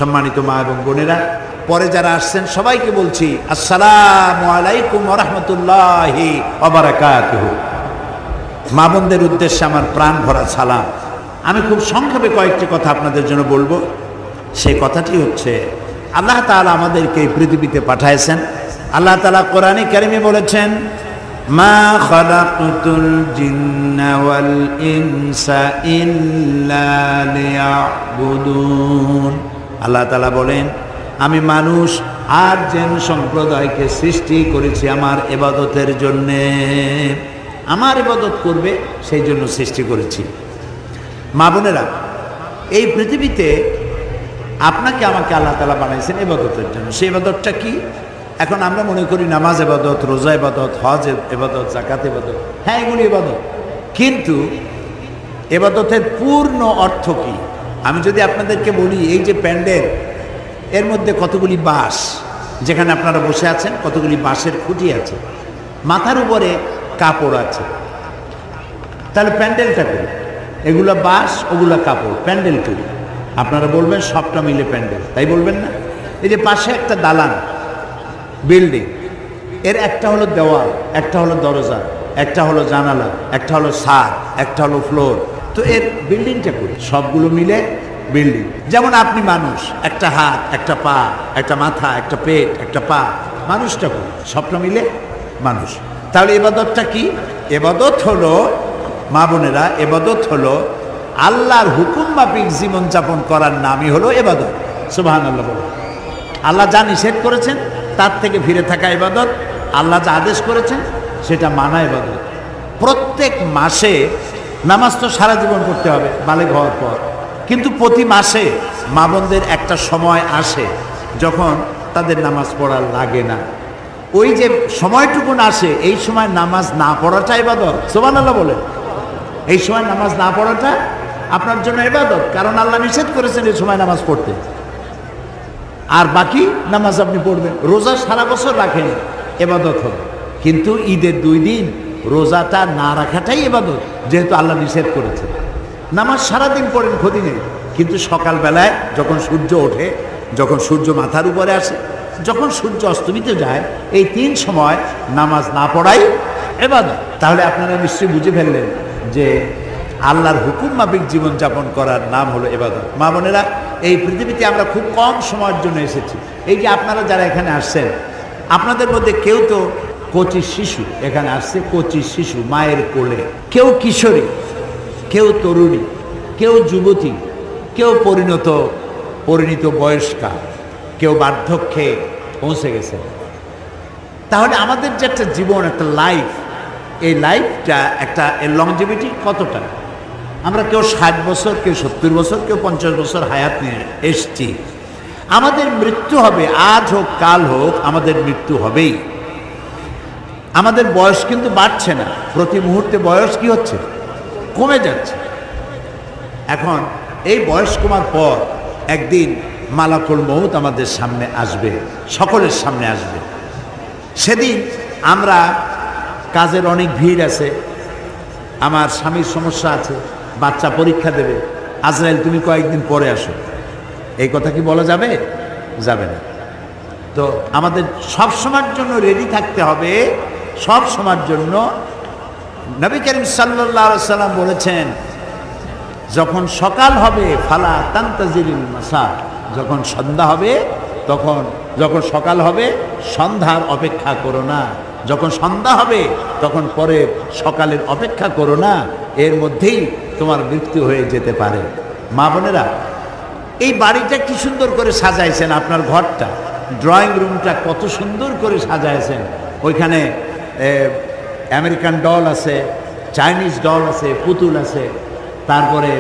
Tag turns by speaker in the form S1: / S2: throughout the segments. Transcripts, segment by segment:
S1: সম্মানিত মা এবং বোনেরা, পরে যারা আসছেন সবাইকে বলছি আসসালামু আলাইকুম ওয়া রাহমাতুল্লাহি ওয়া বারাকাতুহু। মা বোনদের উদ্দেশ্যে আমার প্রাণ ভরা সালাম। আমি খুব সংক্ষেপে কয়েকটি কথা আপনাদের জন্য বলবো। সেই কথাটি হচ্ছে, আল্লাহ তাআলা আমাদেরকে এই পৃথিবীতে পাঠাইছেন। আল্লাহ তাআলা কোরআনে কারিমে বলেছেন, মা খালাকতুল জিন্না ওয়াল ইনসা ইল্লা লিয়াবুদুন। আল্লাহ তাআলা বলেন, আমি মানুষ আর জিন সম্প্রদায়কে সৃষ্টি করেছি আমার ইবাদতের জন্যে, আমার ইবাদত করবে সেই জন্য সৃষ্টি করেছি। মা বোনেরা, এই পৃথিবীতে আপনাকে আমাকে আল্লাহ তাআলা বানাইছেন ইবাদতের জন্য। সেই ইবাদতটা কি? এখন আমরা মনে করি নামাজ ইবাদত, রোজা ইবাদত, হজ ইবাদত, যাকাত ইবাদত। হ্যাঁ, এগুলি ইবাদত, কিন্তু ইবাদতের পূর্ণ অর্থ কি? আমি যদি আপনাদেরকে বলি, এই যে প্যান্ডেল, এর মধ্যে কতগুলি বাঁশ, যেখানে আপনারা বসে আছেন কতগুলি বাঁশের খুঁটি আছে, মাথার উপরে কাপড় আছে, তাহলে প্যান্ডেলটা করি। এগুলো বাঁশ, ওগুলো কাপড়, প্যান্ডেল করি। আপনারা বলবেন সবটা মিলে প্যান্ডেল, তাই বলবেন না? এই যে পাশে একটা দালান বিল্ডিং, এর একটা হলো দেওয়াল, একটা হলো দরজা, একটা হলো জানালা, একটা হলো ছাদ, একটা হলো ফ্লোর, তো এর বিল্ডিংটা করি। সবগুলো মিলে বিল্ডিং। যেমন আপনি মানুষ, একটা হাত, একটা পা, একটা মাথা, একটা পেট, একটা পা, মানুষটা করি, সবটা মিলে মানুষ। তাহলে ইবাদতটা কি? ইবাদত হলো, মা বোনেরা, ইবাদত হলো আল্লাহর হুকুম মাফিক জীবনযাপন করার নামই হলো ইবাদত। সুবহানাল্লাহ বলো। আল্লাহ যা নিষেধ করেছেন তার থেকে ফিরে থাকা ইবাদত, আল্লাহ যা আদেশ করেছেন সেটা মানা ইবাদত। প্রত্যেক মাসে নামাজ তো সারা জীবন করতে হবে বালেগ হওয়ার পর, কিন্তু প্রতি মাসে মা বোনদের একটা সময় আসে যখন তাদের নামাজ পড়া লাগে না। ওই যে সময়টুকুন আসে, এই সময় নামাজ না পড়াটা ইবাদত। সুবহানাল্লাহ বলেন। এই সময় নামাজ না পড়াটা আপনার জন্য ইবাদত, কারণ আল্লাহ নিষেধ করেছেন এই সময় নামাজ পড়তে। আর বাকি নামাজ আপনি পড়বেন। রোজা সারা বছর রাখেন, ইবাদত হবে, কিন্তু ঈদের 2 দিন রোজাটা না রাখাটাই ইবাদত, যেহেতু আল্লাহ নিষেধ করেছে। নামাজ সারাদিন পড়েন, ক্ষতি নেই, কিন্তু সকালবেলায় যখন সূর্য ওঠে, যখন সূর্য মাথার উপরে আসে, যখন সূর্য অস্তমিত যায়, এই 3 সময় নামাজ না পড়াই ইবাদত। তাহলে আপনারা নিশ্চয়ই বুঝে ফেললেন যে আল্লাহর হুকুম মাফিক জীবনযাপন করার নাম হলো ইবাদত। মা বোনেরা, এই পৃথিবীতে আমরা খুব কম সময়ের জন্য এসেছি। এই যে আপনারা যারা এখানে আসছেন, আপনাদের মধ্যে কেউ তো কচি শিশু, এখানে আসছে কচি শিশু মায়ের কোলে, কেউ কিশোরী, কেউ তরুণী, কেউ যুবতী, কেউ পরিণত বয়স্কা, কেউ বার্ধক্যে পৌঁছে গেছে। তাহলে আমাদের যে একটা জীবন, একটা লাইফ, এই লাইফটা একটা এর লংজিভিটি কতটা? আমরা কেউ 60 বছর, কেউ 70 বছর, কেউ 50 বছর হায়াত নিয়ে এসছি। আমাদের মৃত্যু হবে, আজ হোক কাল হোক, আমাদের মৃত্যু হবেই। আমাদের বয়স কিন্তু বাড়ছে না, প্রতি মুহূর্তে বয়স কি হচ্ছে? কমে যাচ্ছে। এখন এই বয়স কমার পর একদিন মালাকুল মউত আমাদের সামনে আসবে, সকলের সামনে আসবে। সেদিন আমরা, কাজের অনেক ভিড় আছে, আমার স্বামীর সমস্যা আছে, বাচ্চা পরীক্ষা দেবে, আজরাইল তুমি কয়েকদিন পরে আসো, এই কথা কি বলা যাবে? যাবে না। তো আমাদের সব সময়ের জন্য রেডি থাকতে হবে, সব সময়ের জন্য। নবী করিম সাল্লাল্লাহু আলাইহি সাল্লাম বলেছেন, যখন সকাল হবে ফালা তান্তাজিরিল মাসা, যখন সন্ধ্যা হবে তখন, যখন সকাল হবে সন্ধ্যার অপেক্ষা করো না, যখন সন্ধ্যা হবে তখন পরে সকালের অপেক্ষা করো না, এর মধ্যেই তোমার মৃত্যু হয়ে যেতে পারে। মা বোনেরা, এই বাড়িটা কি সুন্দর করে সাজাইছেন, আপনার ঘরটা, ড্রয়িং রুমটা কত সুন্দর করে সাজাইছেন। ওইখানে আমেরিকান ডল আছে, চাইনিজ ডল আছে, পুতুল আছে, তারপরে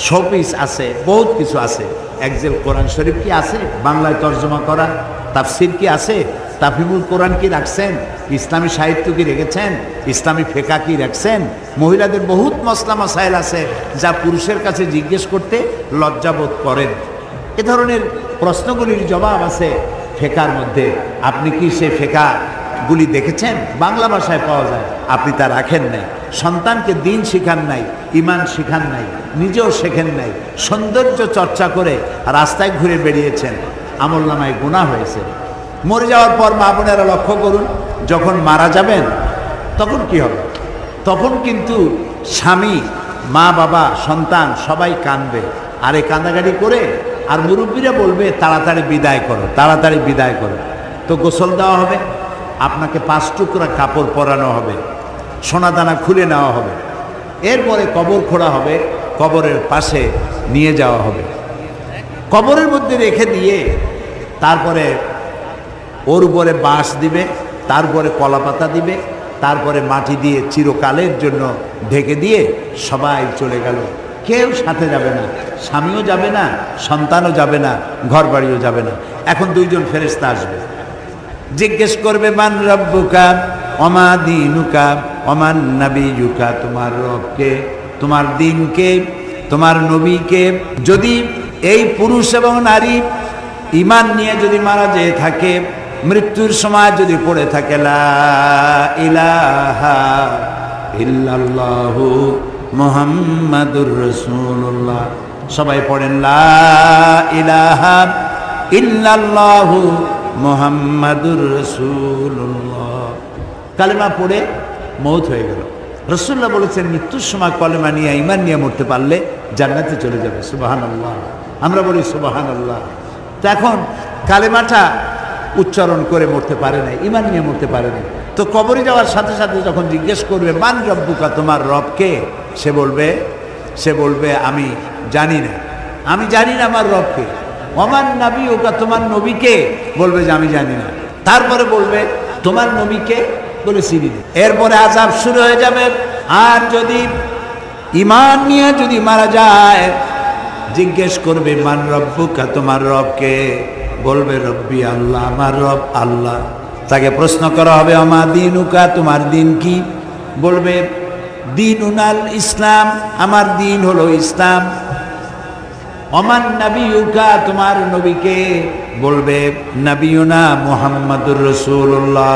S1: শোপিস আছে, বহুত কিছু আছে। একজেল কোরআন শরীফ কি আছে বাংলায় তর্জমা করা? তাফসির কি আছে? তাফহিমুল কোরআন কি রাখছেন? ইসলামী সাহিত্য কি রেখেছেন? ইসলামী ফিকহ কি রাখছেন? মহিলাদের বহুত মসলা মাসাইল আছে যা পুরুষের কাছে জিজ্ঞেস করতে লজ্জাবোধ করেন। এ ধরনের প্রশ্নগুলির জবাব আছে ফিকহের মধ্যে। আপনি কি সেই ফিকহ গুলি দেখেছেন? বাংলা ভাষায় পাওয়া যায়। আপনি তা রাখেন নাই, সন্তানকে দিন শিখান নাই, ইমান শিখান নাই, নিজেও শেখেন নাই, সৌন্দর্য চর্চা করে রাস্তায় ঘুরে বেরিয়েছেন, আমলনামায় গুনাহ হয়েছে। মরে যাওয়ার পর মা বোনেরা লক্ষ্য করুন, যখন মারা যাবেন তখন কি হবে? তখন কিন্তু স্বামী, মা বাবা, সন্তান সবাই কাঁদবে, আর এই কান্দাকাটি করে আর মুরব্বীরা বলবে তাড়াতাড়ি বিদায় করো, তাড়াতাড়ি বিদায় করো। তো গোসল দেওয়া হবে, আপনাকে 5 টুকরা কাপড় পরানো হবে, সোনাদানা খুলে নেওয়া হবে, এরপরে কবর খোঁড়া হবে, কবরের পাশে নিয়ে যাওয়া হবে, কবরের মধ্যে রেখে দিয়ে তারপরে ওর উপরে বাঁশ দিবে, তারপরে কলাপাতা দিবে, তারপরে মাটি দিয়ে চিরকালের জন্য ঢেকে দিয়ে সবাই চলে গেল। কেউ সাথে যাবে না, স্বামীও যাবে না, সন্তানও যাবে না, ঘর বাড়িও যাবে না। এখন 2 জন ফেরেশতা আসবে, জিজ্ঞেস করবে মান রব্বুকা ওমা দীনুকা ওমান নবিয়ুকা, তোমার রবকে, তোমার দিনকে, তোমার নবীকে। যদি এই পুরুষ এবং নারী ঈমান নিয়ে যদি মারা যেয়ে থাকে, মৃত্যুর সময় যদি পড়ে থাকে লা ইলাহা ইল্লাল্লাহু মুহাম্মাদুর রাসূলুল্লাহ, সবাই পড়েন লা ইলাহা ইল্লাল্লাহু মুহাম্মাদুর রাসূলুল্লাহ, কালেমা পড়ে মওত হয়ে গেল। রাসূলুল্লাহ বলেছেন মৃত্যুর সময় কলেমা নিয়ে ঈমান নিয়ে মরতে পারলে জান্নাতে চলে যাবে। সুবহানাল্লাহ, আমরা বলি সুবহানাল্লাহ। তো এখন কালেমাটা উচ্চারণ করে মরতে পারে নাই, ঈমান নিয়ে মরতে পারে নাই। তো কবরে যাওয়ার সাথে সাথে যখন জিজ্ঞেস করবে মান রব্বুকা, তোমার রবকে, সে বলবে আমি জানি না, আমি জানি না আমার রবকে। ওমান নবিয়ুকা, তোমার নবীকে, বলবে যে আমি জানি না। তারপরে বলবে তোমার নবীকে, বলে চিনি না। এরপরে আযাব শুরু হয়ে যাবে। আর যদি ঈমান নিয়ে যদি মারা যায়, জিজ্ঞেস করবে মান রব্বুকা, তোমার রবকে, বলবে রব্বি আল্লাহ, আমার রব আল্লাহ। তাকে প্রশ্ন করা হবে আমা দীনুকা, তোমার দিন কি? বলবে দীনুনাল ইসলাম, আমার দিন হলো ইসলাম। ওমান নবিয়ুকা, তোমার নবীকে, বলবে নবিয়ুনা মুহাম্মাদুর রাসূলুল্লাহ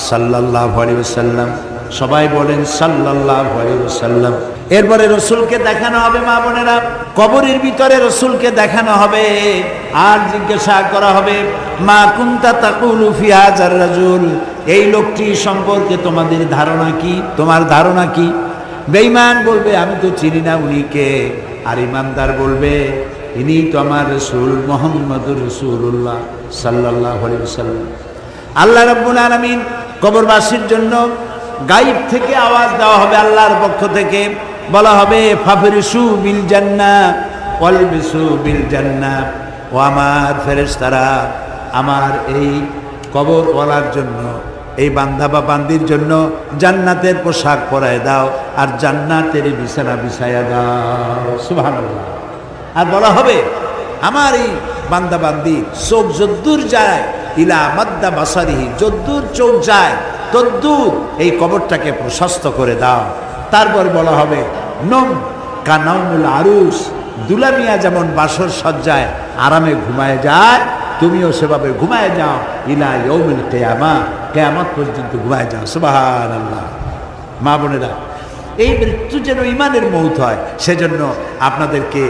S1: সাল্লাল্লাহু আলাইহি ওয়াসাল্লাম। সবাই বলেন সাল্লাল্লাহু আলাইহি ওয়াসাল্লাম। এরপরে রসুলকে দেখানো হবে, মা বোনেরা, কবরের ভিতরে রসুলকে দেখানো হবে। আর জিজ্ঞাসা করা হবে মা কুনতা তাকুলু ফি হাযার রাজুল, এই লোকটি সম্পর্কে তোমাদের ধারণা কি, তোমার ধারণা কি? বেঈমান বলবে আমি তো চিনি না উনি কে। আর ইমানদার বলবে ইনি তো আমার রাসূল মুহাম্মদুর রাসূলুল্লাহ সাল্লাল্লাহু আলাইহি ওয়াসাল্লাম। আল্লাহ রাব্বুল আলামিন কবরবাসীর জন্য গায়েব থেকে আওয়াজ দেওয়া হবে, আল্লাহর পক্ষ থেকে বলা হবে ফাফরিসু বিল জান্নাহ ওয়ালবিসু বিল জান্নাহ, ও আমার ফেরেশতারা, আমার এই কবরওয়ালার জন্য, এই বান্দা বা বান্দির জন্য জান্নাতের পোশাক পরায় দাও, আর জান্নাতের বিছানা বিছায়া দাও। সুবহানাল্লাহ। আর বলা হবে আমার এই বান্দা বান্দি চোখ যদ্দূর যায়, ইলা মাদ্দা বাসারিহি, যদ্দূর চোখ যায় তদ্দূর এই কবরটাকে প্রশস্ত করে দাও। তারপর বলা হবে নম কানাউমুল আরুস, দুলামিয়া যেমন বাসর সজ্জায় আরামে ঘুমায় যায়, তুমিও সেভাবে ঘুমায় যাও, ইলা ইয়াউমিল কিয়ামা, কিয়ামত পর্যন্ত ঘুমায় যাও। সুবহানাল্লাহ। মা বোনেরা, এই মৃত্যু যেন ঈমানের মৌত হয়, সেজন্য আপনাদেরকে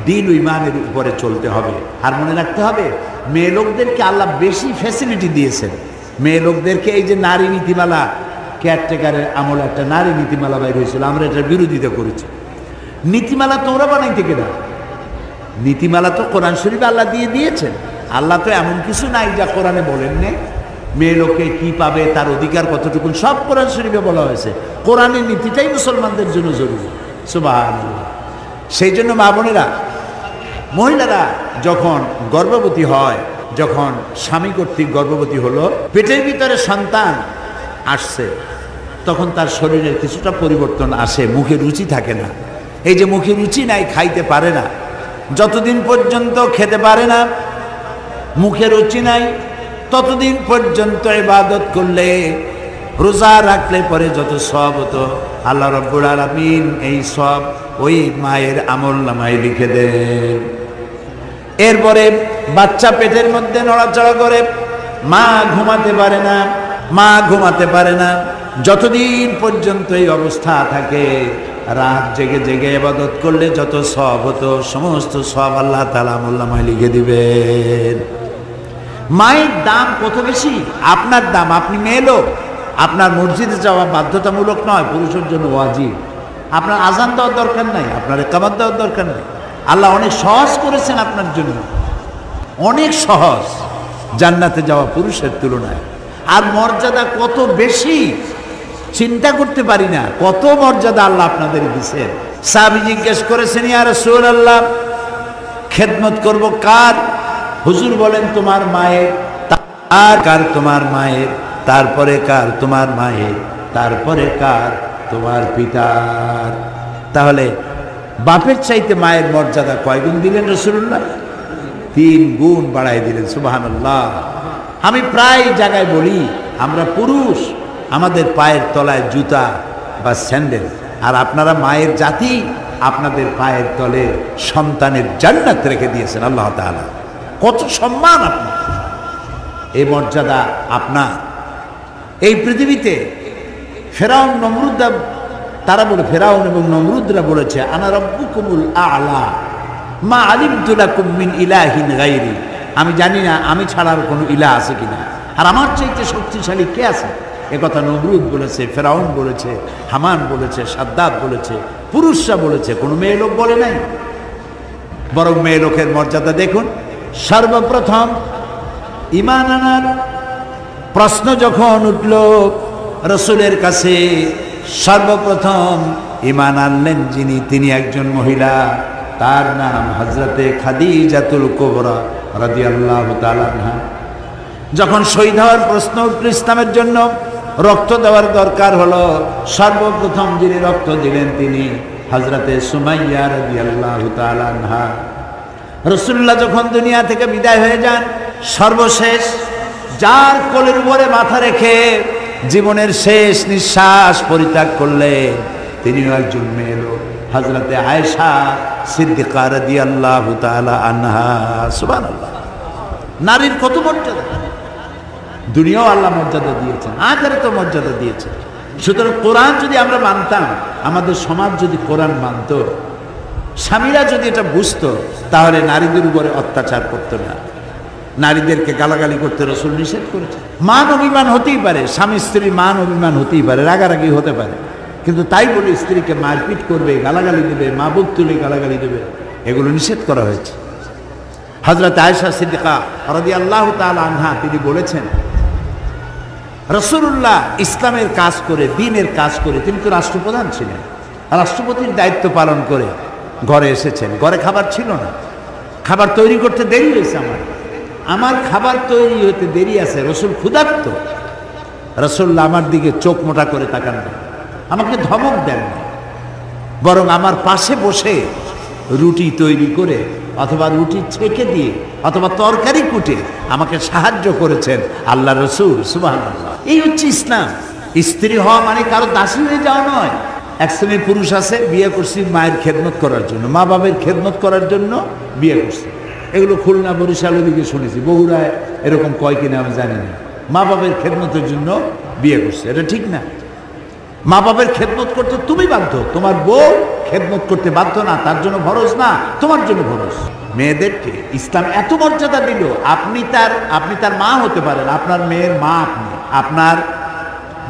S1: দিন ও ঈমানের উপরে চলতে হবে। আর মনে রাখতে হবে মেয়ে লোকদেরকে আল্লাহ বেশি ফ্যাসিলিটি দিয়েছেন। মেয়ে লোকদেরকে এই যে নারী নীতিমালা, কেয়ারটেকারের আমলে একটা নারী নীতিমালা বাইর হয়েছিল, আমরা এটার বিরোধিতা করেছি। নীতিমালা তোমরা বানাইতে কেনা, নীতিমালা তো কোরআন শরীফে আল্লাহ দিয়ে দিয়েছেন। আল্লাহ তো এমন কিছু নাই যা কোরআনে বলেন নে। মেয়ে লোকে কি পাবে, তার অধিকার কতটুকু, সব কোরআন শরীফে বলা হয়েছে। কোরআনের নীতিটাই মুসলমানদের জন্য জরুরি। সুবহানাল্লাহ। সেই জন্য মা বোনেরা, মহিলারা যখন গর্ভবতী হয়, যখন স্বামী কর্তৃক গর্ভবতী হলো, পেটের ভিতরে সন্তান আসছে, তখন তার শরীরের কিছুটা পরিবর্তন আসে, মুখে রুচি থাকে না। এই যে মুখে রুচি নাই, খাইতে পারে না, যতদিন পর্যন্ত খেতে পারে না, মুখে রুচি নাই, ততদিন পর্যন্ত ইবাদত করলে, রোজা রাখলে পরে যত সওয়াব হতো, আল্লাহ রাব্বুল আলামিন এই সওয়াব ওই মায়ের আমলনামায় লিখে দেন। এরপরে বাচ্চা পেটের মধ্যে নড়াচড়া করে, মা ঘুমাতে পারে না, মা ঘুমাতে পারে না, যতদিন পর্যন্ত এই অবস্থা থাকে রাত জেগে জেগে ইবাদত করলে যত সওয়াব হতো সমস্ত সওয়াব আল্লাহ তাআলা আমুল্লামায় লিখে দিবেন। মায়ের দাম কত বেশি, আপনার দাম। আপনি মেয়ে লোক, আপনার মসজিদে যাওয়া বাধ্যতামূলক নয়, পুরুষের জন্য ওয়াজিব। আপনার আজান দেওয়ার দরকার নাই, আপনার ইকামত দেওয়ার দরকার নেই। আল্লাহ অনেক সহজ করেছেন আপনার জন্য, অনেক সহজ জান্নাতে যাওয়া পুরুষের তুলনায়। আর মর্যাদা কত বেশি চিন্তা করতে পারি না, কত মর্যাদা আল্লাহ আপনাদের দিয়েছেন। সাহাবী জিজ্ঞেস করেছেন, ইয়া রাসূলুল্লাহ, খেদমত করব কার? হুজুর বলেন তোমার মায়ের, আর কার? তোমার মায়ের, তারপরে কার? তোমার মায়ের, তারপরে কার? তোমার পিতার। তাহলে বাপের চাইতে মায়ের মর্যাদা কয় গুণ দিলেন রাসূলুল্লাহ? 3 গুণ বাড়াই দিলেন। সুবহানাল্লাহ। আমি প্রায় জায়গায় বলি, আমরা পুরুষ, আমাদের পায়ের তলায় জুতা বা স্যান্ডেল, আর আপনারা মায়ের জাতি, আপনাদের পায়ের তলে সন্তানের জান্নাত রেখে দিয়েছেন আল্লাহ তাআলা। কত সম্মান আপনার, এই মর্যাদা আপনার। এই পৃথিবীতে ফেরাউন নমরুদরা, তারা বলে, ফেরাউন এবং নমরুদরা বলেছে, আনা রাব্বুকুমুল আ'লা মা আলিমতু লাকুম মিন ইলাহিন গায়রি। আমি জানি না আমি ছাড়া আর কোনো ইলাহ আছে কিনা, আর আমার চাইতে শক্তিশালী কে আছে। একথা নমরুদ বলেছে, ফেরাউন বলেছে, হামান বলেছে, সাদ্দাত বলেছে, পুরুষরা বলেছে, কোনো মেয়ে লোক বলে নাই। বরং মেয়ে লোকের মর্যাদা দেখুন। সর্বপ্রথম ঈমান আনার প্রশ্ন যখন উঠল রাসূলের কাছে, সর্বপ্রথম ঈমান আনলেন যিনি, তিনি একজন মহিলা, তার নাম হযরতে খাদিজাতুল কুবরা রাদিয়াল্লাহু তাআলা আনহা। যখন শহীদ হওয়ার প্রশ্ন উঠল, ইসলামের জন্য রক্ত দেওয়ার দরকার হলো, সর্বপ্রথম যিনি রক্ত দিলেন তিনি হযরতে সুমাইয়া রাদিয়াল্লাহু তাআলা আনহা। রাসূলুল্লাহ যখন দুনিয়া থেকে বিদায় হয়ে যান, সর্বশেষ যার কোলের উপরে মাথা রেখে জীবনের শেষ নিঃশ্বাস পরিত্যাগ করলেন, তিনিও একজন মেয়ে লোক, হযরতে আয়েশা সিদ্দিকা রাদিয়াল্লাহু তাআলা আনহা। সুবহানাল্লাহ। নারীর কত মর্যাদা, দুনিয়াও আল্লাহ মর্যাদা দিয়েছেন, আখিরাতে মর্যাদা দিয়েছেন। সুতরাং কোরআন যদি আমরা মানতাম, আমাদের সমাজ যদি কোরআন মানত, স্বামীরা যদি এটা বুঝতো, তাহলে নারীদের উপরে অত্যাচার করতো না, নারীদেরকে গালাগালি করতে রাসূল নিষেধ করেছে। মান অভিমান হতেই পারে, স্বামী স্ত্রীর মান অভিমান হতেই পারে, রাগারাগি হতে পারে, কিন্তু তাই বলে স্ত্রীকে মারপিট করবে, গালাগালি দেবে, মা বুক তুলে গালাগালি দেবে, এগুলো নিষেধ করা হয়েছে। হযরত আয়েশা সিদ্দিকা রাদিয়াল্লাহু তাআলা আনহা তিনি বলেছেন, রাসূলুল্লাহ ইসলামের কাজ করে, দ্বীনের কাজ করে, তিনি তো রাষ্ট্রপ্রধান ছিলেন, রাষ্ট্রপতির দায়িত্ব পালন করে ঘরে এসেছেন। ঘরে খাবার ছিল না, খাবার তৈরি করতে দেরি হয়েছে, আমার খাবার তৈরি হতে দেরি আছে, রাসূল ক্ষুধার্ত। রাসূলুল্লাহ আমার দিকে চোখ মোটা করে তাকান না, আমাকে ধমক দেন না, বরং আমার পাশে বসে রুটি তৈরি করে অথবা রুটি ছেঁকে দিয়ে অথবা তরকারি কুটে আমাকে সাহায্য করেছেন আল্লাহ রাসূল। সুবহানাল্লাহ। এই হচ্ছে ইসলাম। স্ত্রী হওয়া মানে কারো দাসী হয়ে যাওয়া নয়। এক শ্রেণীর পুরুষ আছে, বিয়ে করছি মায়ের খেদমত করার জন্য, মা বাবার খেদমত করার জন্য বিয়ে করছি। এগুলো খুলনা বরিশালের দিকে শুনেছি, বগুড়ায় এরকম কয় কিনা আমি জানি না। মা বাবার খেদমতের জন্য বিয়ে করছে, এটা ঠিক না। মা বাবার খেদমত করতে তুমি বাধ্য, তোমার বউ খেদমত করতে বাধ্য না, তার জন্য ফরজ না, তোমার জন্য ফরজ। মেয়েদেরকে ইসলাম এত মর্যাদা দিল, আপনি তার মা হতে পারেন, আপনার মেয়ের মা আপনি, আপনার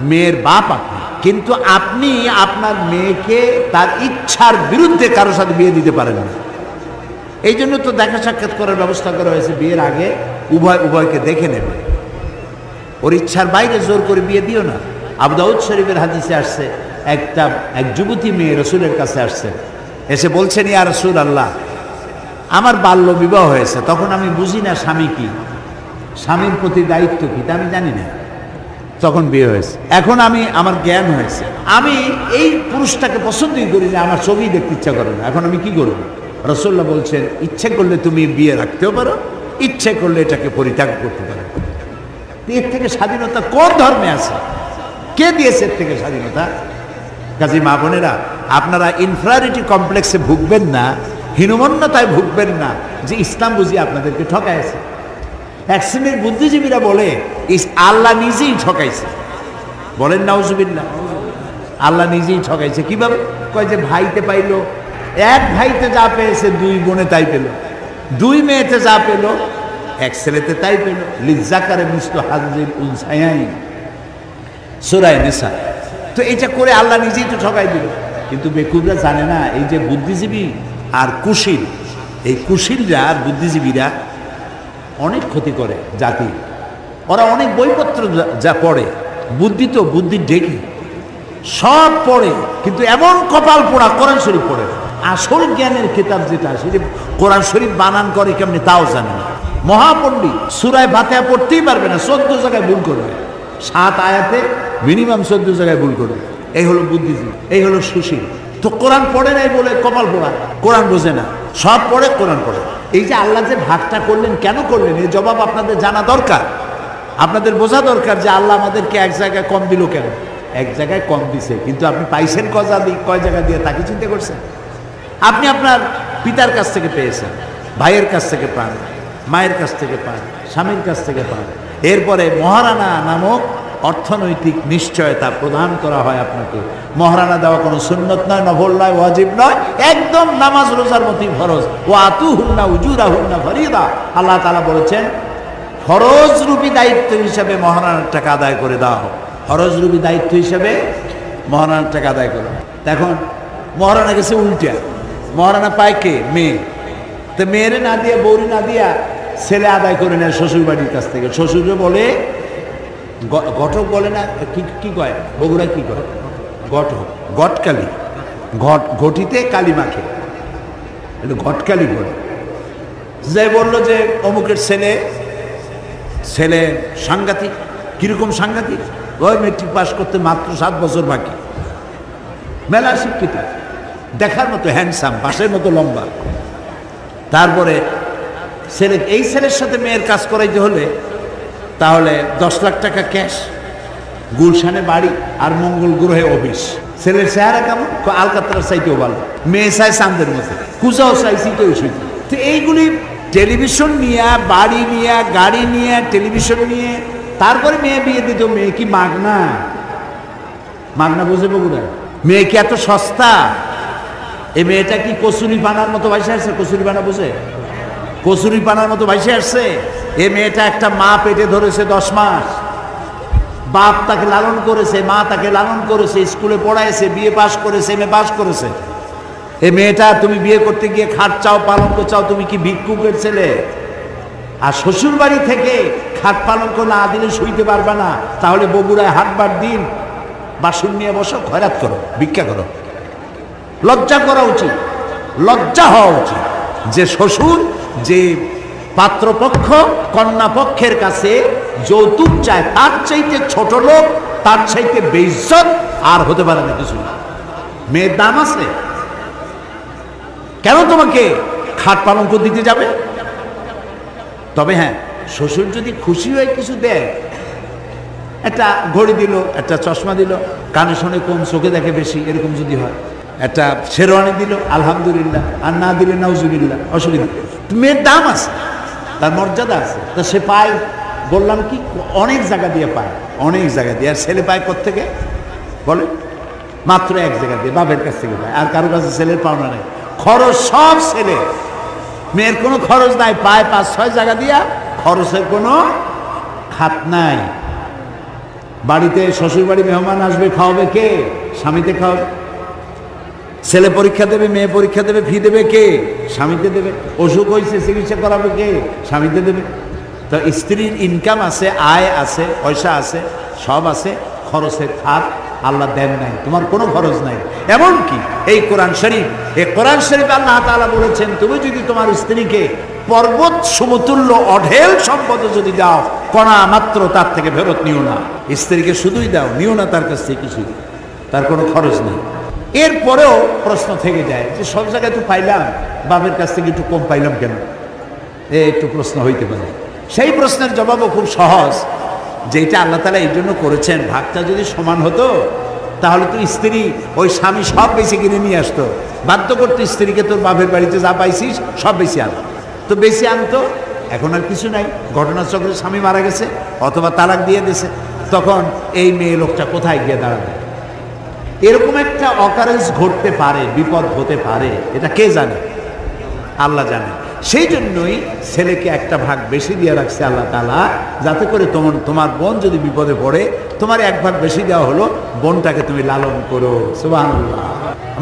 S1: মেয়ের বাপ আপনি, কিন্তু আপনি আপনার মেয়েকে তার ইচ্ছার বিরুদ্ধে কারোর সাথে বিয়ে দিতে পারেন না। এই জন্য তো দেখা সাক্ষাৎ করার ব্যবস্থা করা হয়েছে, বিয়ের আগে উভয়কে দেখে নেবে, ওর ইচ্ছার বাইরে জোর করে বিয়ে দিও না। আবু দাউদ শরীফের হাদিসে আসছে, এক যুবতী মেয়ে রাসূলের কাছে আসছে, এসে বলছেন, ইয়া রাসূলুল্লাহ, আমার বাল্য বিবাহ হয়েছে, তখন আমি বুঝি না স্বামী কি, স্বামীর প্রতি দায়িত্ব কি, তা আমি জানি না, তখন বিয়ে হয়েছে। এখন আমার জ্ঞান হয়েছে, আমি এই পুরুষটাকে পছন্দই করি না, আমার ছবি দেখতে ইচ্ছা করে না, এখন আমি কি করব? রাসূলুল্লাহ বলছেন, ইচ্ছে করলে তুমি বিয়ে রাখতেও পারো, ইচ্ছে করলে এটাকে পরিত্যাগ করতে পারো। এর থেকে স্বাধীনতা কোন ধর্মে আছে? কে দিয়েছে এর থেকে স্বাধীনতা? কাজী মা বোনেরা, আপনারা ইনফেরিয়রিটি কমপ্লেক্সে ভুগবেন না, হীনমন্যতায় ভুগবেন না যে ইসলাম বুঝি আপনাদেরকে ঠকাইছে। এক শ্রেণীর বুদ্ধিজীবীরা বলে আল্লাহ নিজেই ঠকাইছে। বলেন নাউজুবিল্লাহ, আল্লাহ নিজেই ঠকাইছে। কিভাবে? কয় যে ভাইতে পাইলো, এক ভাইতে যা পেয়েছে দুই বোনে তাই পেল, দুই মেয়েতে যা পেল এক ছেলেতে তাই পেল। লিজ্জাকারে মিসলু হাযিল উনসায়াইন, সূরা নিসা। তো এটা করে আল্লাহ নিজেই তো ঠকাই দিল। কিন্তু বেকুবরা জানে না এই যে বুদ্ধিজীবী আর কুশীল, এই কুশীলরা আর বুদ্ধিজীবীরা অনেক ক্ষতি করে জাতি। ওরা অনেক বইপত্র যা পড়ে, বুদ্ধি তো বুদ্ধির ডেকে সব পড়ে, কিন্তু এমন কপাল পোড়া কোরআন শরীফ পড়ে। আসল জ্ঞানের কিতাব যেটা, সেটা কোরআন শরীফ বানান করে কেমনি তাও জানে না। মহাপণ্ডিত সূরা ফাতিহা পড়তেই পারবে না, 14 জায়গায় ভুল করবে, 7 আয়াতে মিনিমাম 14 জায়গায় ভুল করবে। এই হলো বুদ্ধিজীবী, এই হলো সুশীল। তো কোরআন পড়ে নাই বলে কপাল পোড়া, কোরআন বোঝে না, সব পড়ে কোরআন পড়ে। এই যে আল্লাহ যে ভাগটা করলেন, কেন করলেন, এই জবাব আপনাদের জানা দরকার, আপনাদের বোঝা দরকার যে আল্লাহ আমাদেরকে এক জায়গায় কম দিল কেন। এক জায়গায় কম দিছে, কিন্তু আপনি পাইছেন কয় জায়গা দিয়ে তাকে চিন্তা করছেন? আপনি আপনার পিতার কাছ থেকে পেয়েছেন, ভাইয়ের কাছ থেকে পান, মায়ের কাছ থেকে পান, স্বামীর কাছ থেকে পান। এরপরে মহারানা নামক অর্থনৈতিক নিশ্চয়তা প্রদান করা হয় আপনাকে। মহারানা দেওয়া কোনো সুন্নত নয়, নফল নয়, ওয়াজিব নয়, একদম নামাজ রোজার মতোই ফরজ। ওয়া আতুহুন্না উজুরাহুন্না ফরিদা, আল্লাহ তাআলা বলেছেন ফরজ রূপী দায়িত্ব হিসাবে মহারানার টাকা আদায় করে দেওয়া হোক। ফরজ রূপী দায়িত্ব হিসাবে মহারানার টাকা আদায় করে। এখন মহারানা গেছে উল্টা, মহারানা পায় কে? মেয়ে। তো মেয়েরে না দিয়া, বউরে না দিয়া ছেলে আদায় করে নেয় শ্বশুর বাড়ির কাছ থেকে। শ্বশুরে বলে ঘটক, বলে না কি কয় বগুড়া, কি কয় ঘটক, ঘটকালি, ঘটিতে কালি মাখে, ঘটকালি বলে। যে বললো যে অমুকের ছেলে সাংঘাতিক। কিরকম সাংঘাতিক? ওই মেট্রিক পাস করতে মাত্র 7 বছর বাকি, মেলা শিক্ষিত, দেখার মতো হ্যান্ডসাম, বাসের মতো লম্বা। তারপরে এই ছেলের সাথে মেয়ের কাজ করাইতে হলে তাহলে 10 লাখ টাকা ক্যাশ, গুলশানে বাড়ি আর মঙ্গল গ্রহে অফিস। ছেলের চেহারা কেমন? আলকাতরার চাইতেও ভালো, মেয়ে চাই চাঁদের মতো, কুচাও চাইছি তো ওই। তো এইগুলি টেলিভিশন নিয়ে, বাড়ি নিয়ে, গাড়ি নিয়ে, টেলিভিশন নিয়ে, তারপরে মেয়ে বিয়ে দিত। মেয়ে কি মাগনা? মাগনা বোঝে বগুড়া? মেয়ে কি এত সস্তা? এই মেয়েটা কি কচুরি পানার মতো ভাইসে আসছে? কচুরি পানা বোঝে? কচুরি পানার মতো ভাইসে আসছে। এ মেয়েটা একটা মা পেটে ধরেছে 10 মাস, বাপ তাকে লালন করেছে, মা তাকে লালন করেছে, স্কুলে পড়াইছে, বিয়ে পাশ করেছে, এমএ পাশ করেছে। এই মেয়েটা তুমি বিয়ে করতে গিয়ে খাট চাও, পালঙ্ক চাও, তুমি কি ভিক্ষুকের ছেলে? আর শ্বশুর বাড়ি থেকে খাট পালঙ্ক না দিলে শুইতে পারবে না, তাহলে বগুড়ায় হাটবার দিন বাসন নিয়ে বসো, খয়রাত করো, ভিক্ষা করো। লজ্জা করা উচিত, লজ্জা হওয়া উচিত যে শ্বশুর, যে পাত্রপক্ষ কন্যা পক্ষের কাছে যৌতুক চায়, তার চাইতে ছোট লোক, তার চাইতে বেইজ্জত আর হতে পারে না কিছু। মেয়ের দাম আছে, কেন তোমাকে খাট পালঙ্ক দিতে যাবে? তবে হ্যাঁ, শ্বশুর যদি খুশি হয়ে কিছু দেয়, একটা ঘড়ি দিল, একটা চশমা দিল, কানে শোনে কম, চোখে দেখে বেশি, এরকম যদি হয়, একটা শেরওয়ানি দিল, আলহামদুলিল্লাহ, আর না দিলে নাউজুবিল্লাহ, অসুবিধা। মেয়ের দাম আছে, তার মর্যাদা আছে। তা সে পায়, বললাম কি, অনেক জায়গা দিয়ে পায়, অনেক জায়গা দিয়ে। আর ছেলে পায় কোত্থেকে বলে? মাত্র এক জায়গা দিয়ে, বাপের কাছ থেকে পায়। আর কারো কাছে ছেলের পাওনা নেই, খরচ সব ছেলে। মেয়ের কোনো খরচ নাই, পায় 5-6 জায়গা দিয়া, খরচের কোনো খাত নাই। বাড়িতে শ্বশুর বাড়ি মেহমান আসবে, খাওয়াবে কে? স্বামীতে খাওয়াবে। ছেলে পরীক্ষা দেবে, মেয়ে পরীক্ষা দেবে, ফি দেবে কে? স্বামীতে দেবে। অসুখ হয়েছে, চিকিৎসা করাবে কে? স্বামীতে দেবে। তো স্ত্রীর ইনকাম আছে, আয় আছে, পয়সা আছে, সব আছে, খরচের খাত আল্লাহ দেন নাই, তোমার কোনো খরচ নাই। এমনকি এই কোরআন শরীফ, এই কোরআন শরীফ আল্লাহ তাআলা বলেছেন, তুমি যদি তোমার স্ত্রীকে পর্বত সমতুল্য অঢেল সম্পদ যদি দাও, কণা মাত্র তার থেকে ফেরত নিও না। স্ত্রীকে শুধুই দাও, নিও না তার কাছ থেকে কিছু, তার কোনো খরচ নেই। এরপরেও প্রশ্ন থেকে যায় যে সব জায়গায় তো পাইলাম, বাপের কাছ থেকে একটু কম পাইলাম কেন? একটু প্রশ্ন হইতে পারে। সেই প্রশ্নের জবাবও খুব সহজ, যেটা আল্লাহ তাআলা এই জন্য করেছেন, ভাগটা যদি সমান হতো তাহলে তো স্ত্রী, ওই স্বামী সব বেশি কিনে নিয়ে আসতো, বাধ্য করতো স্ত্রীকে, তোর বাপের বাড়িতে যা পাইছিস সব বেশি আন। তো বেশি আনতো, এখন আর কিছু নাই, ঘটনাচক্রে স্বামী মারা গেছে অথবা তালাক দিয়ে দিয়েছে, তখন এই মেয়ে লোকটা কোথায় গিয়ে দাঁড়াবে? এরকম একটা অকারেন্স ঘটতে পারে, বিপদ হতে পারে, এটা কে জানে? আল্লাহ জানে। সেই জন্যই ছেলেকে একটা ভাগ বেশি দিয়ে রাখছে আল্লাহ তাআলা, যাতে করে তোমার বোন যদি বিপদে পড়ে, তোমার এক ভাগ বেশি দেওয়া হলো, বোনটাকে তুমি লালন করো। সুবহানাল্লাহ।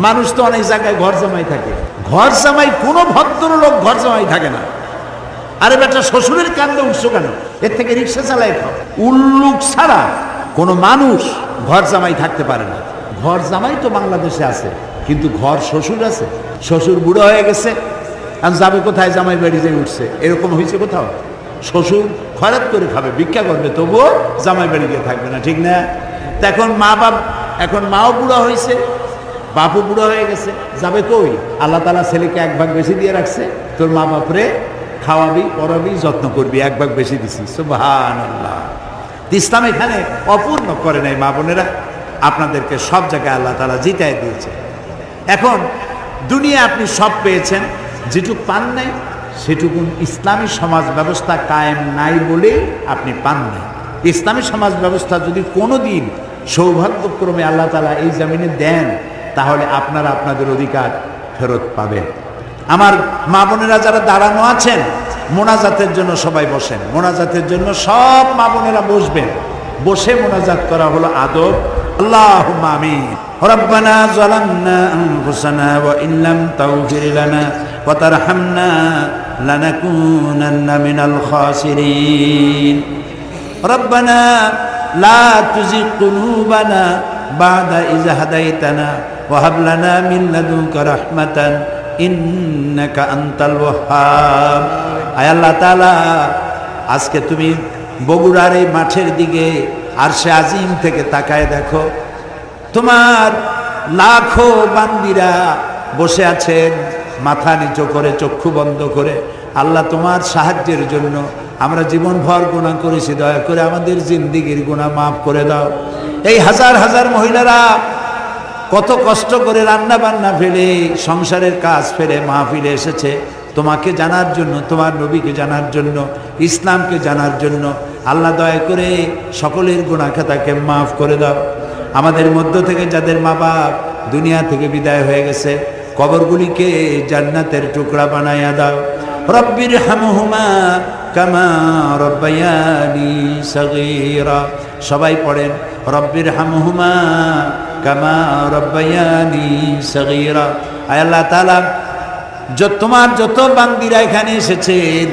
S1: মানুষ তো অনেক জায়গায় ঘর জামাই থাকে, ঘর জামাই কোনো ভদ্রলোক ঘর জামাই থাকে না। আরে বেটা, শ্বশুরের কান্দে উঠছো কেন? এর থেকে রিক্সা চালায় খাও। উল্লুক ছাড়া কোনো মানুষ ঘর জামাই থাকতে পারে না। ঘর জামাই তো বাংলাদেশে আছে, কিন্তু ঘর শ্বশুর আছে। শ্বশুর বুড়ো হয়ে গেছে, আর যাবে কোথায়? জামাই বাড়ি যেয়ে উঠছে, এরকম হয়েছে কোথাও? শ্বশুর খয়রাত করে খাবে, ভিক্ষা করবে, তবুও জামাই বাড়ি গিয়ে থাকবে না, ঠিক না? এখন এখন মাও বুড়ো হয়েছে, বাপও বুড়ো হয়ে গেছে, যাবে কই? আল্লাহ তাআলা ছেলেকে এক ভাগ বেশি দিয়ে রাখছে, তোর মা বাপরে খাওয়াবি, পড়াবি, যত্ন করবি, এক ভাগ বেশি দিছি। সুবহানাল্লাহ। ইসলাম এখানে অপূর্ণ করে নাই মা বোনেরা, আপনাদেরকে সব জায়গায় আল্লাহ তাআলা জিতায় দিয়েছে। এখন দুনিয়া আপনি সব পেয়েছেন, যেটুকু পান নাই সেটুকুন ইসলামী সমাজ ব্যবস্থা কায়েম নাই বলে আপনি পান নাই। ইসলামী সমাজ ব্যবস্থা যদি কোনো দিন সৌভাগ্যক্রমে আল্লাহ তাআলা এই জমিনে দেন, তাহলে আপনারা আপনাদের অধিকার ফেরত পাবেন। আমার মা বোনেরা যারা দাঁড়ানো আছেন, মোনাজাতের জন্য সবাই বসেন। মোনাজাতের জন্য সব মা বোনেরা বসবেন। বসে মোনাজাত করা হলো আদব। আল্লাহুম্মা আমিন। রব্বানা যালামনা আনফুসানা ওয়া ইল্লাম তাগফির লানা ওয়া তারহামনা লানাকুনান্না মিনাল খাসিরিন। রব্বানা লা তুজিগ কুলুবানা বা'দা ইয হাদাইতানা ওয়া হাব লানা মিন লাদুনকা রাহমাতান ইন্নাকা আনতাল ওয়াহ্হাব। আয় আল্লাহ তাআলা, আজকে তুমি বগুড়ার এই মাঠের দিকে আরশে আজিম থেকে তাকায় দেখো, তোমার লাখো বান্দিরা বসে আছেন মাথা নিচু করে, চক্ষু বন্ধ করে। আল্লাহ, তোমার সাহায্যের জন্য আমরা জীবনভর গুনাহ করেছি, দয়া করে আমাদের জিন্দেগির গুনাহ মাফ করে দাও। এই হাজার হাজার মহিলারা কত কষ্ট করে রান্না বান্না ফেলে, সংসারের কাজ ফেলে মাহফিলে এসেছে তোমাকে জানার জন্য, তোমার নবীকে জানার জন্য, ইসলামকে জানার জন্য। আল্লাহ, দয়া করে সকলের গুনাহ খাতাকে মাফ করে দাও। আমাদের মধ্য থেকে যাদের মা বাপ দুনিয়া থেকে বিদায় হয়ে গেছে, কবরগুলিকে জান্নাতের টুকরা বানায়া দাও। রব্বির হামহুমা কামা রব্বায়ানি সগীরা। সবাই পড়েন, রব্বির হামহুমা কামা রব্বায়ানি সগীরা। আয় আল্লাহ তাআলা, তোমার যত বান্দিরা এখানে এসেছেন,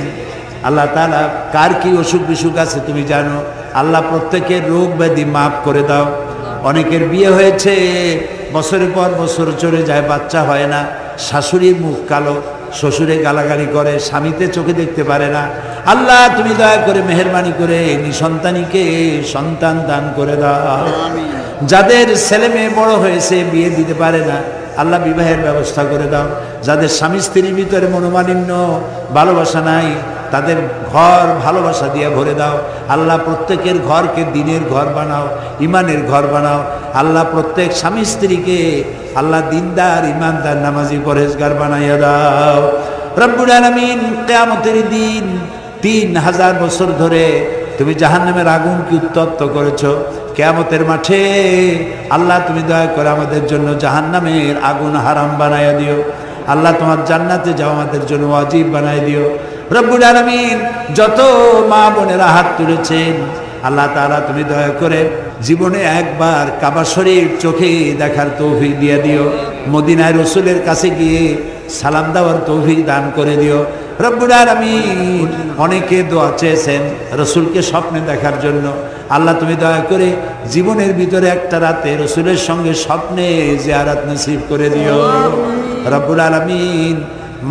S1: আল্লাহ তাআলা কার কি অসুখ বিসুখ আছে তুমি জানো। আল্লাহ, প্রত্যেকের রোগ ব্যাধি মাফ করে দাও। অনেকের বিয়ে হয়েছে, বছরের পর বছর চলে যায়, বাচ্চা হয় না। শাশুড়ির মুখ কালো, শ্বশুরে গালাগালি করে, স্বামীতে চোখে দেখতে পারে না। আল্লাহ, তুমি দয়া করে মেহেরবানি করে নিঃসন্তানীকে সন্তান দান করে দাও। যাদের ছেলে মেয়ে বড় হয়েছে, বিয়ে দিতে পারে না, আল্লাহ বিবাহের ব্যবস্থা করে দাও। যাদের স্বামী স্ত্রীর ভিতরে মনোমালিন্য, ভালোবাসা নাই, তাদের ঘর ভালোবাসা দিয়ে ভরে দাও। আল্লাহ, প্রত্যেকের ঘরকে দিনের ঘর বানাও, ইমানের ঘর বানাও। আল্লাহ, প্রত্যেক স্বামী স্ত্রীকে আল্লাহ দিনদার, ইমানদার, নামাজি, পরহেজগার বানাইয়া দাও। রব্বুল আলামিন, কিয়ামতের দিন 3000 বছর ধরে তুমি জাহান্নামের আগুনকে উত্তপ্ত করেছো। কিয়ামতের মাঠে আল্লাহ, তুমি দয়া করে আমাদের জন্য জাহান্নামের আগুন হারাম বানাইয়া দিও। আল্লাহ, তোমার জান্নাতে যাও আমাদের জন্য ওয়াজিব বানাই দিও। রব্বুল আলামিন, যত মা বোনেরা হাত তুলেছেন, আল্লাহ তাআলা তুমি দয়া করে জীবনে একবার কাবা শরীফ চোখে দেখার তৌফিক দিয়ে দিও। মদিনায় রসুলের কাছে গিয়ে সালাম দেওয়ার তৌফিক দান করে দিও। রব্বুল আলামিন, অনেকে দোয়া চেয়েছেন রসুলকে স্বপ্নে দেখার জন্য। আল্লাহ, তুমি দয়া করে জীবনের ভিতরে একটা রাতে রসুলের সঙ্গে স্বপ্নে জিয়ারত নসিব করে দিও। রব্বুল আলামিন,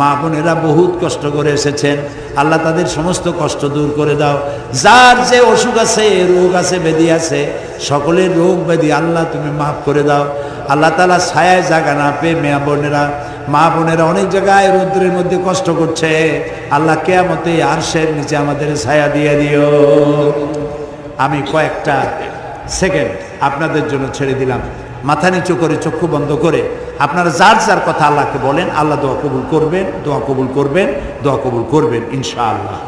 S1: মা বোনেরা বহুত কষ্ট করে এসেছেন, আল্লাহ তাদের সমস্ত কষ্ট দূর করে দাও। যার যে অসুখ আছে, রোগ আছে, ব্যাধি আছে, সকলের রোগ ব্যাধি আল্লাহ তুমি মাফ করে দাও। আল্লাহ তাআলা ছায়ায় জায়গা না পেয়ে মা বোনেরা অনেক জায়গায় রৌদ্রের মধ্যে কষ্ট করছে। আল্লাহ, কিয়ামতে আরশের নিচে আমাদের ছায়া দিয়ে দিও। আমি কয়েকটা সেকেন্ড আপনাদের জন্য ছেড়ে দিলাম। মাথা নিচু করে, চক্ষু বন্ধ করে আপনারা যার যার কথা আল্লাহকে বলেন। আল্লাহ দোয়া কবুল করবেন, দোয়া কবুল করবেন, দোয়া কবুল করবেন ইনশাআল্লাহ।